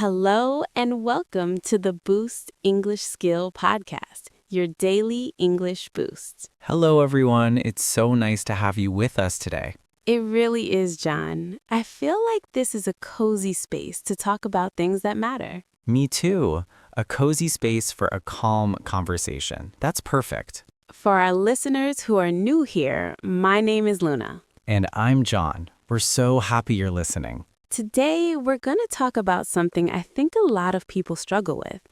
Hello and welcome to the Boost English Skill Podcast, your daily English boost. Hello, everyone. It's so nice to have you with us today. It really is, John. I feel like this is a cozy space to talk about things that matter. Me too. A cozy space for a calm conversation. That's perfect. For our listeners who are new here, my name is Luna. And I'm John. We're so happy you're listening. Today, we're going to talk about something I think a lot of people struggle with.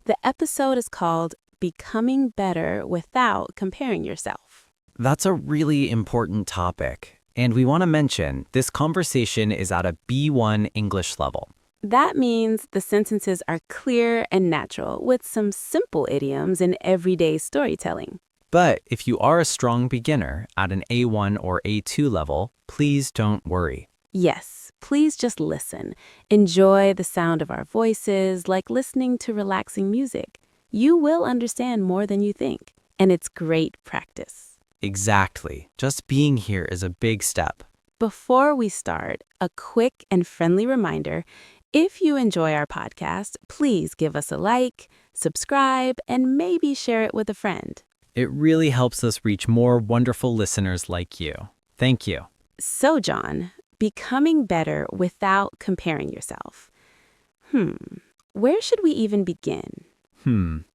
The episode is called Becoming Better Without Comparing Yourself. That's a really important topic. And we want to mention this conversation is at a B1 English level. That means the sentences are clear and natural with some simple idioms and everyday storytelling. But if you are a strong beginner at an A1 or A2 level, please don't worry. Yes, please just listen. Enjoy the sound of our voices like listening to relaxing music. You will understand more than you think, and it's great practice. Exactly. Just being here is a big step. Before we start, a quick and friendly reminder, if you enjoy our podcast, please give us a like, subscribe, and maybe share it with a friend. It really helps us reach more wonderful listeners like you. Thank you. So, John, becoming better without comparing yourself. Where should we even begin?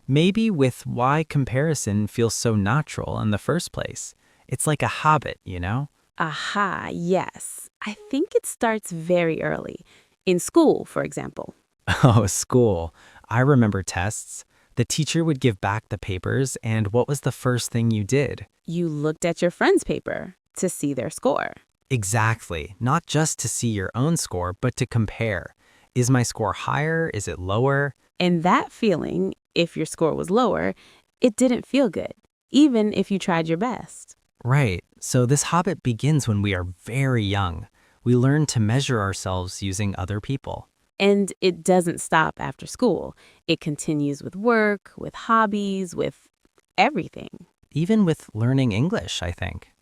Maybe with why comparison feels so natural in the first place. It's like a habit, you know? Aha, yes. I think it starts very early. In school, for example. Oh, school. I remember tests. The teacher would give back the papers, and what was the first thing you did? You looked at your friend's paper to see their score. Exactly. Not just to see your own score, but to compare. Is my score higher? Is it lower? And that feeling, if your score was lower, it didn't feel good, even if you tried your best. Right. So this habit begins when we are very young. We learn to measure ourselves using other people. And it doesn't stop after school. It continues with work, with hobbies, with everything. Even with learning English, I think.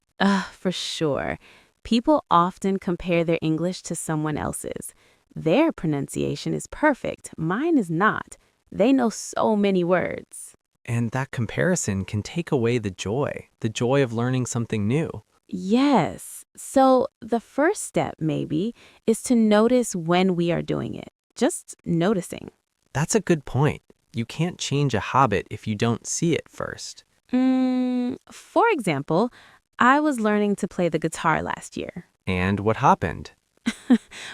For sure. People often compare their English to someone else's. Their pronunciation is perfect. Mine is not. They know so many words. And that comparison can take away the joy of learning something new. Yes. So the first step, maybe, is to notice when we are doing it. Just noticing. That's a good point. You can't change a habit if you don't see it first. For example, I was learning to play the guitar last year. And what happened?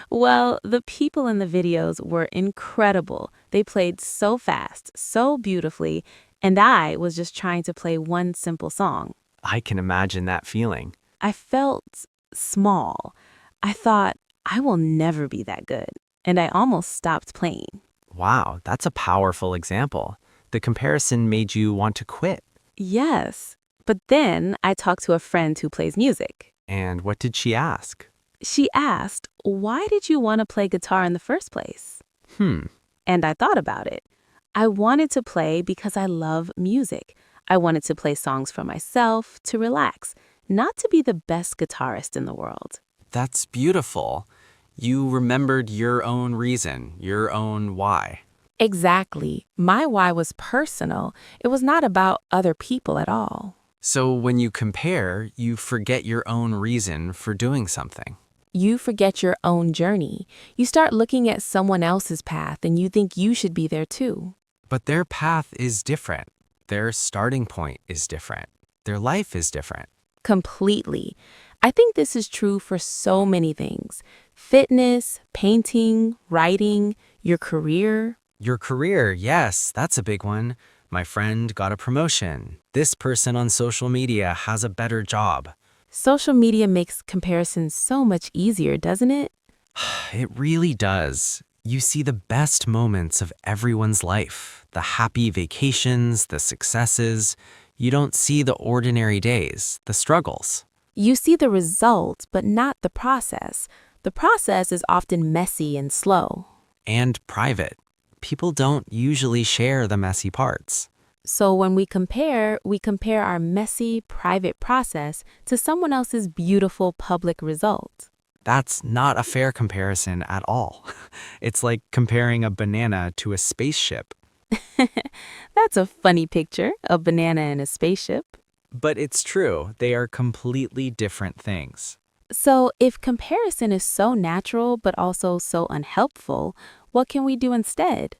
Well, the people in the videos were incredible. They played so fast, so beautifully, and I was just trying to play one simple song. I can imagine that feeling. I felt small. I thought, I will never be that good, and I almost stopped playing. Wow, that's a powerful example. The comparison made you want to quit. Yes, but then I talked to a friend who plays music. And what did she ask? She asked, why did you want to play guitar in the first place? And I thought about it. I wanted to play because I love music. I wanted to play songs for myself, to relax, not to be the best guitarist in the world. That's beautiful. You remembered your own reason, your own why. Exactly. My why was personal. It was not about other people at all. So when you compare, you forget your own reason for doing something. You forget your own journey. You start looking at someone else's path and you think you should be there too. But their path is different. Their starting point is different. Their life is different. Completely. I think this is true for so many things. Fitness, painting, writing, your career. Your career, yes, that's a big one. My friend got a promotion. This person on social media has a better job. Social media makes comparisons so much easier, doesn't it? It really does. You see the best moments of everyone's life, the happy vacations, the successes. You don't see the ordinary days, the struggles. You see the result, but not the process. The process is often messy and slow. And private. People don't usually share the messy parts. So when we compare our messy, private process to someone else's beautiful public result. That's not a fair comparison at all. It's like comparing a banana to a spaceship. That's a funny picture, a banana and a spaceship. But it's true, they are completely different things. So, if comparison is so natural but also so unhelpful, what can we do instead?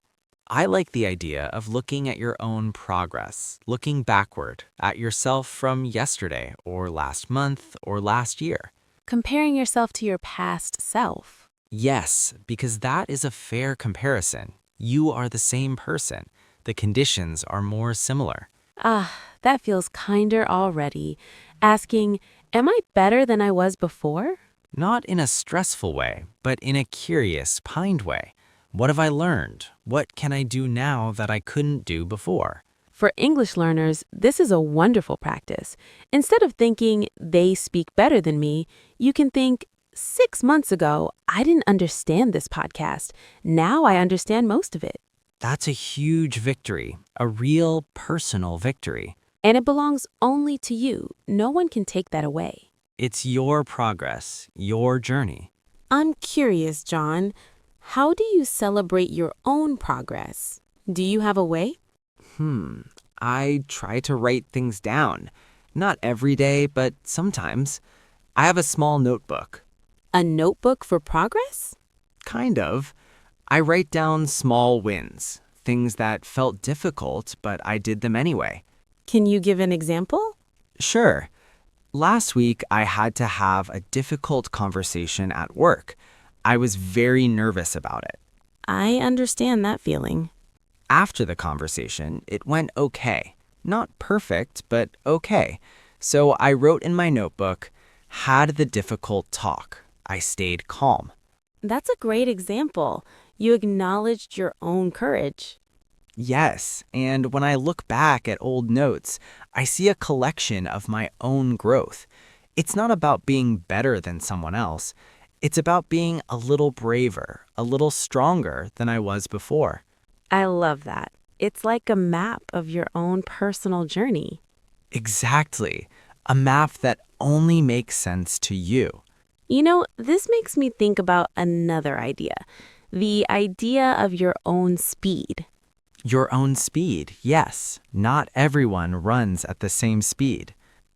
I like the idea of looking at your own progress, looking backward at yourself from yesterday or last month or last year. Comparing yourself to your past self. Yes, because that is a fair comparison. You are the same person. The conditions are more similar. Ah, that feels kinder already. Asking, am I better than I was before? Not in a stressful way, but in a curious, kind way. What have I learned? What can I do now that I couldn't do before? For English learners, this is a wonderful practice. Instead of thinking, they speak better than me, you can think, 6 months ago, I didn't understand this podcast. Now I understand most of it. That's a huge victory, a real personal victory. And it belongs only to you. No one can take that away. It's your progress, your journey. I'm curious, John. How do you celebrate your own progress? Do you have a way? I try to write things down. Not every day, but sometimes. I have a small notebook. A notebook for progress? Kind of. I write down small wins, things that felt difficult, but I did them anyway. Can you give an example? Sure. Last week, I had to have a difficult conversation at work. I was very nervous about it. I understand that feeling. After the conversation, it went okay. Not perfect, but okay. So I wrote in my notebook, had the difficult talk. I stayed calm. That's a great example. You acknowledged your own courage. Yes, and when I look back at old notes, I see a collection of my own growth. It's not about being better than someone else. It's about being a little braver, a little stronger than I was before. I love that. It's like a map of your own personal journey. Exactly. A map that only makes sense to you. You know, this makes me think about another idea. The idea of your own speed. Your own speed, yes. Not everyone runs at the same speed.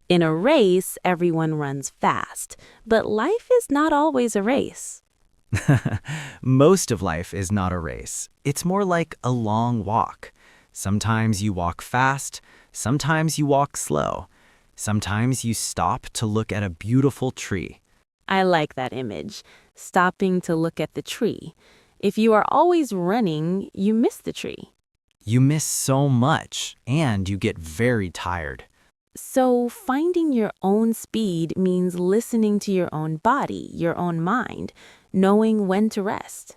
In a race, everyone runs fast, but life is not always a race. Most of life is not a race. It's more like a long walk. Sometimes you walk fast, sometimes you walk slow. Sometimes you stop to look at a beautiful tree. I like that image, stopping to look at the tree. If you are always running, you miss the tree. You miss so much, and you get very tired. So finding your own speed means listening to your own body, your own mind, knowing when to rest.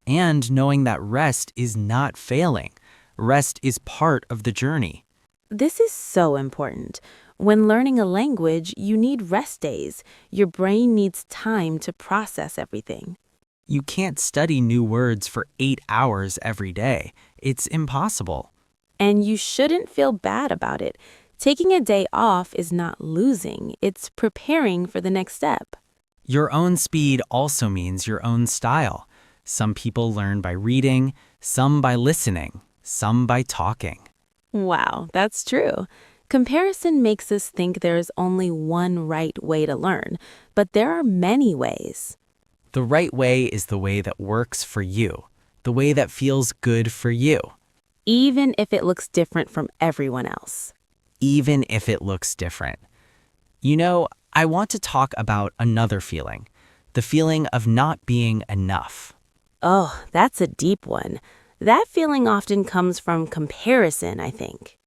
And knowing that rest is not failing. Rest is part of the journey. This is so important. When learning a language, you need rest days. Your brain needs time to process everything. You can't study new words for 8 hours every day. It's impossible. And you shouldn't feel bad about it. Taking a day off is not losing, it's preparing for the next step. Your own speed also means your own style. Some people learn by reading, some by listening, some by talking. Wow, that's true. Comparison makes us think there is only one right way to learn, but there are many ways. The right way is the way that works for you, the way that feels good for you. Even if it looks different from everyone else. Even if it looks different. You know, I want to talk about another feeling, the feeling of not being enough. Oh, that's a deep one. That feeling often comes from comparison, I think.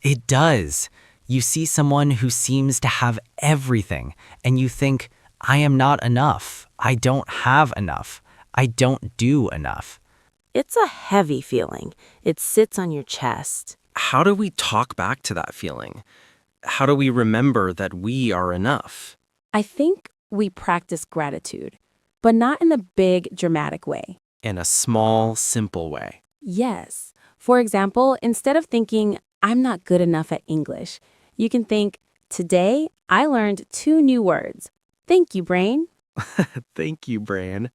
It does. You see someone who seems to have everything, and you think, I am not enough. I don't have enough. I don't do enough. It's a heavy feeling. It sits on your chest. How do we talk back to that feeling? How do we remember that we are enough? I think we practice gratitude, but not in a big, dramatic way. In a small, simple way. Yes. For example, instead of thinking, I'm not good enough at English, you can think, today I learned 2 new words. Thank you, brain. Thank you, Bran.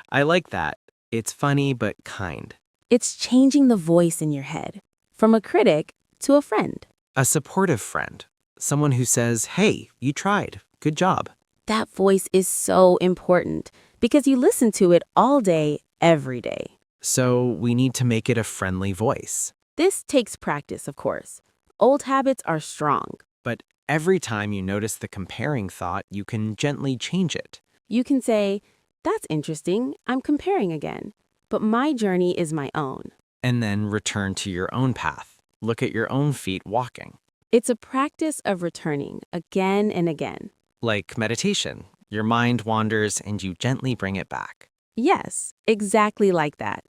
I like that. It's funny but kind. It's changing the voice in your head from a critic to a friend. A supportive friend. Someone who says, hey, you tried. Good job. That voice is so important because you listen to it all day, every day. So we need to make it a friendly voice. This takes practice, of course. Old habits are strong. But every time you notice the comparing thought, you can gently change it. You can say, that's interesting, I'm comparing again. But my journey is my own. And then return to your own path. Look at your own feet walking. It's a practice of returning again and again. Like meditation. Your mind wanders and you gently bring it back. Yes, exactly like that.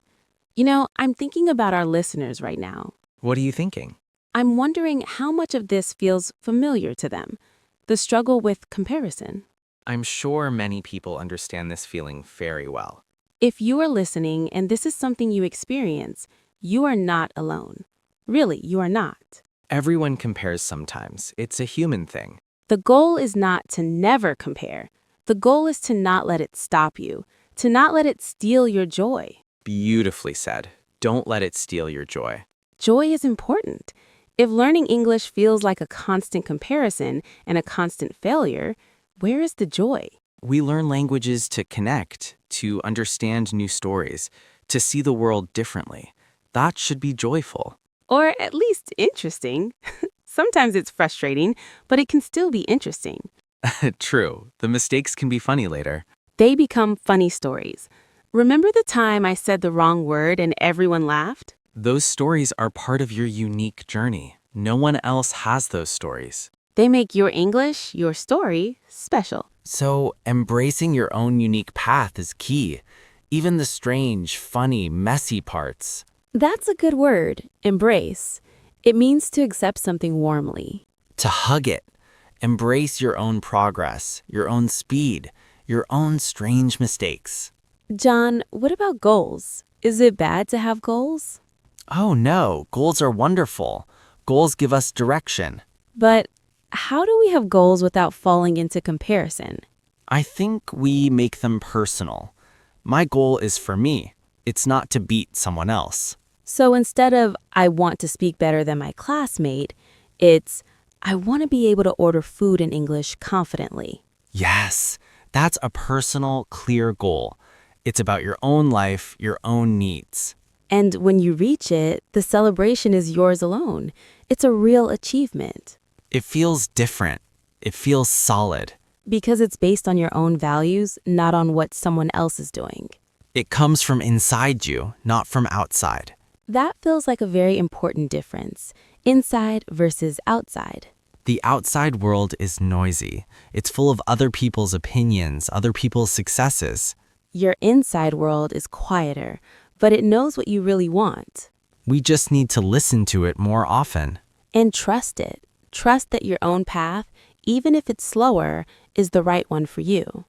You know, I'm thinking about our listeners right now. What are you thinking? I'm wondering how much of this feels familiar to them, the struggle with comparison. I'm sure many people understand this feeling very well. If you are listening and this is something you experience, you are not alone. Really, you are not. Everyone compares sometimes. It's a human thing. The goal is not to never compare. The goal is to not let it stop you, to not let it steal your joy. Beautifully said. Don't let it steal your joy. Joy is important. If learning English feels like a constant comparison and a constant failure, where is the joy? We learn languages to connect, to understand new stories, to see the world differently. That should be joyful. Or at least interesting. Sometimes it's frustrating, but it can still be interesting. True. The mistakes can be funny later. They become funny stories. Remember the time I said the wrong word and everyone laughed? Those stories are part of your unique journey. No one else has those stories. They make your English, your story, special. So, embracing your own unique path is key. Even the strange, funny, messy parts. That's a good word, embrace. It means to accept something warmly. To hug it. Embrace your own progress, your own speed, your own strange mistakes. John, what about goals? Is it bad to have goals? Oh no, goals are wonderful. Goals give us direction. But how do we have goals without falling into comparison? I think we make them personal. My goal is for me. It's not to beat someone else. So instead of, I want to speak better than my classmate, it's, I want to be able to order food in English confidently. Yes, that's a personal, clear goal. It's about your own life, your own needs. And when you reach it, the celebration is yours alone. It's a real achievement. It feels different. It feels solid. Because it's based on your own values, not on what someone else is doing. It comes from inside you, not from outside. That feels like a very important difference, inside versus outside. The outside world is noisy. It's full of other people's opinions, other people's successes. Your inside world is quieter, but it knows what you really want. We just need to listen to it more often. And trust it. Trust that your own path, even if it's slower, is the right one for you.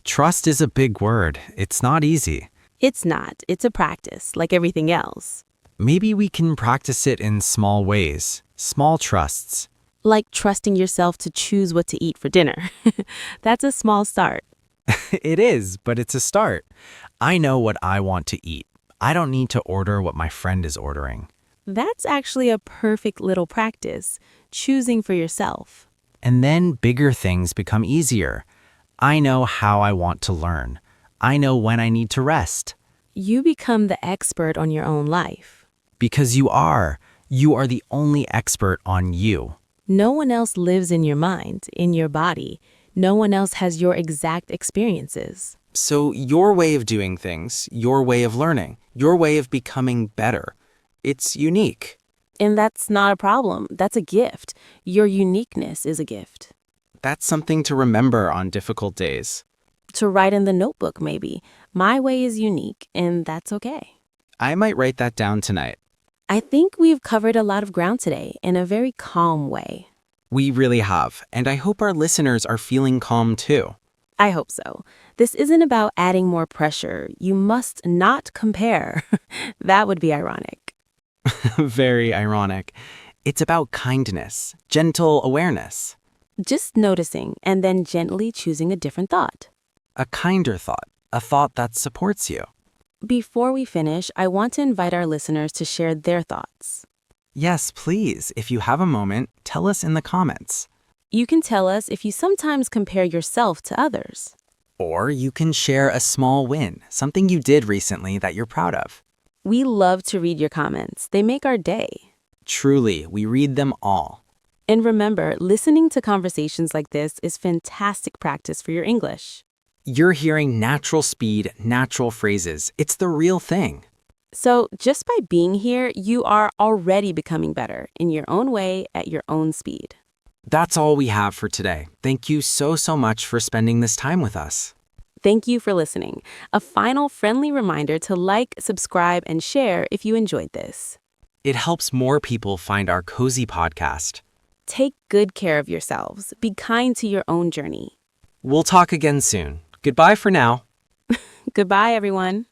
Trust is a big word. It's not easy. It's not. It's a practice, like everything else. Maybe we can practice it in small ways, small trusts. Like trusting yourself to choose what to eat for dinner. That's a small start. It is, but it's a start. I know what I want to eat. I don't need to order what my friend is ordering. That's actually a perfect little practice, choosing for yourself. And then bigger things become easier. I know how I want to learn. I know when I need to rest. You become the expert on your own life. Because you are. You are the only expert on you. No one else lives in your mind, in your body. No one else has your exact experiences. So your way of doing things, your way of learning, your way of becoming better, it's unique. And that's not a problem. That's a gift. Your uniqueness is a gift. That's something to remember on difficult days. To write in the notebook, maybe. My way is unique, and that's okay. I might write that down tonight. I think we've covered a lot of ground today in a very calm way. We really have, and I hope our listeners are feeling calm too. I hope so. This isn't about adding more pressure. You must not compare. That would be ironic. Very ironic. It's about kindness, gentle awareness. Just noticing and then gently choosing a different thought. a kinder thought, a thought that supports you. Before we finish, I want to invite our listeners to share their thoughts. Yes, please, if you have a moment, tell us in the comments. You can tell us if you sometimes compare yourself to others. Or you can share a small win, something you did recently that you're proud of. We love to read your comments. They make our day. Truly, we read them all. And remember, listening to conversations like this is fantastic practice for your English. You're hearing natural speed, natural phrases. It's the real thing. So just by being here, you are already becoming better in your own way at your own speed. That's all we have for today. Thank you so much for spending this time with us. Thank you for listening. A final friendly reminder to like, subscribe, and share if you enjoyed this. It helps more people find our cozy podcast. Take good care of yourselves. Be kind to your own journey. We'll talk again soon. Goodbye for now. Goodbye, everyone.